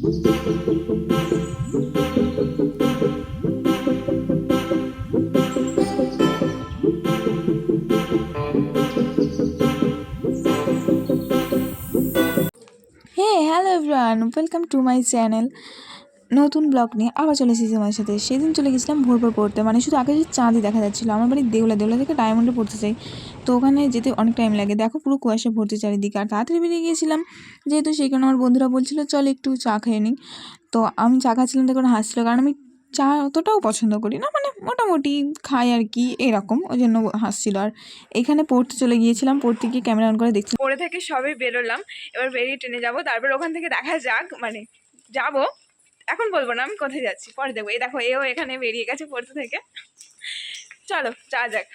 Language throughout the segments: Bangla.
Hello everyone, welcome to my channel. নতুন ব্লগ নিয়ে আবার চলে এসেছি আমার সাথে। সেদিন চলে গেছিলাম ভোর পড়তে, মানে শুধু আকাশের চাঁদই দেখা যাচ্ছিলো। আমার বাড়ি দেউলা থেকে ডায়মন্ডে পড়তে চাই, তো ওখানে যেতে অনেক টাইম লাগে। দেখো পুরো কুয়াশা ভর্তি চারিদিকে, আর তাড়াতাড়ি বেরিয়ে গিয়েছিলাম যেহেতু, সেই কারণে আমার বন্ধুরা বলছিল চল একটু চা খেয়ে নিই। তো আমি চা খাচ্ছিলাম, দেখুন হাসছিলো, কারণ আমি চা অতটাও পছন্দ করি না, মানে মোটামুটি খাই আর কি, এরকম, ওই জন্য হাসছিল। আর এখানে পড়তে চলে গিয়েছিলাম, পড়তে গিয়ে ক্যামেরা অন করে দেখছি। পড়ে থেকে সবে বেরোলাম, এবার বেরিয়ে ট্রেনে যাবো, তারপর ওখান থেকে দেখা যাক, মানে যাবো, এখন বলবো না আমি কোথায় যাচ্ছি, পরে দেখবো। এই দেখো এও এখানে বেরিয়ে গেছে পড়তে থেকে, চলো যা যাক।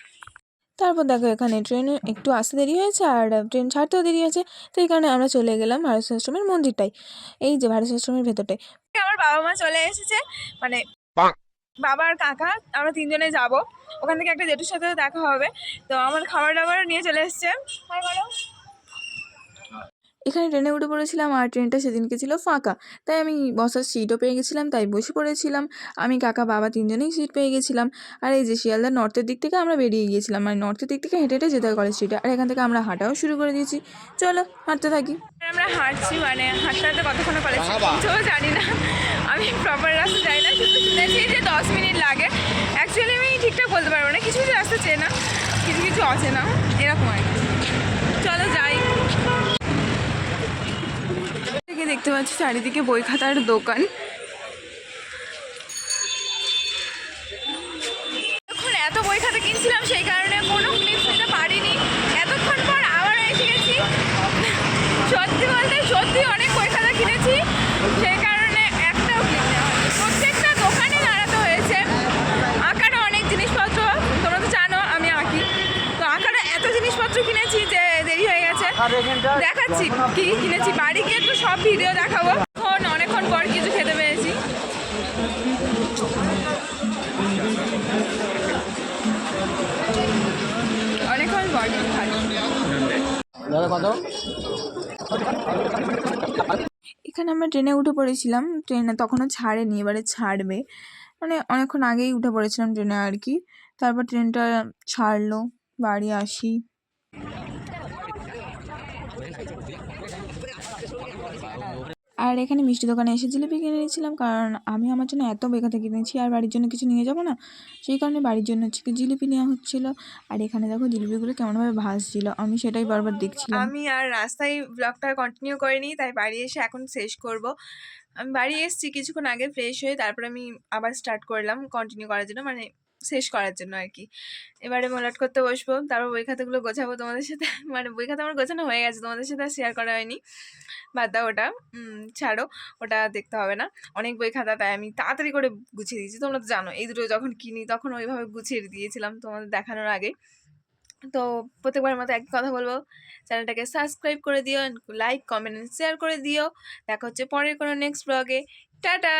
তারপর দেখো এখানে ট্রেনে একটু আসতে দেরি হয়েছে, আর ট্রেন ছাড়তেও দেরি হয়েছে, তো এই কারণে আমরা চলে গেলাম ভারত আশ্রমের মন্দিরটাই, এই যে ভারত আশ্রমের ভেতরটাই। আমার বাবা মা চলে এসেছে, মানে বাবা আর কাকা, আমরা তিনজনে যাব। ওখান থেকে একটা জেঠুর সাথে দেখা হবে, তো আমার খাবার দাবার নিয়ে চলে এসছে। এখানে ট্রেনে উঠে পড়েছিলাম, আর ট্রেনটা সেদিনকে ছিল ফাঁকা, তাই আমি বসার সিটও পেয়ে গেছিলাম, তাই বসে পড়েছিলাম। আমি কাকা বাবা তিনজনেই সিট পেয়ে গেছিলাম। আর এই যে শিয়ালদার নর্থের দিক থেকে আমরা বেরিয়ে গিয়েছিলাম, মানে নর্থের দিক থেকে হেঁটে হেঁটে যেতে হয় কলেজ স্ট্রিটে, আর এখান থেকে আমরা হাঁটাও শুরু করে দিয়েছি। চলো হাঁটতে থাকি। আমরা হাঁটছি, মানে হাঁটতে হাঁটতে কতক্ষণ কলেজ স্ট্রিট জানি না, আমি প্রপার রাস্তা যাই না, শুধু শুনেছি যে 10 মিনিট লাগে। অ্যাকচুয়ালি আমি ঠিকঠাক বলতে পারবো না, কিছু কিছু রাস্তা চেনা, কিছু কিছু অচেনা, এরকম আর কি। চলো যাই। দেখতে পাচ্ছি চারিদিকে বই খাতার দোকান। এখন এত বই খাতা কিনছিলাম, সেই কারণে কোনো ক্লিপস নিতে পারিনি। এতক্ষণ পর আবার এসে গেছি, সত্যি বলতে সত্যি অনেক বই খাতা কিনেছি, সেই কারণে একটাও ক্লিপ নেওয়া হয়নি। প্রত্যেকটা দোকানে দাঁড়াতে হয়েছে। আঁকারও অনেক জিনিসপত্র, তোমরা তো জানো আমি আঁকি, তো আঁকারও এত জিনিসপত্র কিনেছি যে দেরি হয়ে গেছে। দেখাচ্ছি কি কিনেছি, বাড়ি গিয়ে তো সব ভিডিও দেখাবো। অনেকক্ষণ পর কিছু খেতে পেয়েছি। অনেকক্ষণ পর এখানে আমরা ট্রেনে উঠে পড়েছিলাম, ট্রেনে তখনও ছাড়েনি, এবারে ছাড়বে, মানে অনেকক্ষণ আগেই উঠে পড়েছিলাম ট্রেনে আর কি। তারপর ট্রেনটা ছাড়লো, বাড়ি আসি। আর এখানে মিষ্টি দোকানে এসে জিলিপি কিনে নিয়েছিলাম, কারণ আমি আমার জন্য এত বেকাতে কিনেছি, আর বাড়ির জন্য কিছু নিয়ে যাবো না, সেই কারণে বাড়ির জন্য হচ্ছে জিলিপি নেওয়া হচ্ছিলো। আর এখানে দেখো জিলিপিগুলো কেমনভাবে ভাসছিল, আমি সেটাই বারবার দেখছিলাম। আমি আর রাস্তায় ব্লগটা কন্টিনিউ করিনি, তাই বাড়ি এসে এখন শেষ করব। আমি বাড়ি এসেছি কিছুক্ষণ আগে ফ্রেশ হয়ে, তারপর আমি আবার স্টার্ট করলাম কন্টিনিউ করার জন্য, মানে শেষ করার জন্য আর কি। এবারে মলাট করতে বসবো, তারপর বই খাতাগুলো গোছাবো তোমাদের সাথে, মানে বই খাতা আমার গোছানো হয়ে গেছে, তোমাদের সাথে শেয়ার করা হয়নি, বাদ দাও ওটা, ছাড়ো, ওটা দেখতে হবে না। অনেক বই খাতা, তাই আমি তাড়াতাড়ি করে গুছিয়ে দিয়েছি। তোমরা তো জানো এই দুটো যখন কিনি তখন ওইভাবে গুছিয়ে দিয়েছিলাম তোমাদের দেখানোর আগে। তো প্রত্যেকবারের মতো একই কথা বলবো, চ্যানেলটাকে সাবস্ক্রাইব করে দিও, লাইক কমেন্ট শেয়ার করে দিও। দেখা হচ্ছে পরের কোনো নেক্সট ব্লগে। টাটা।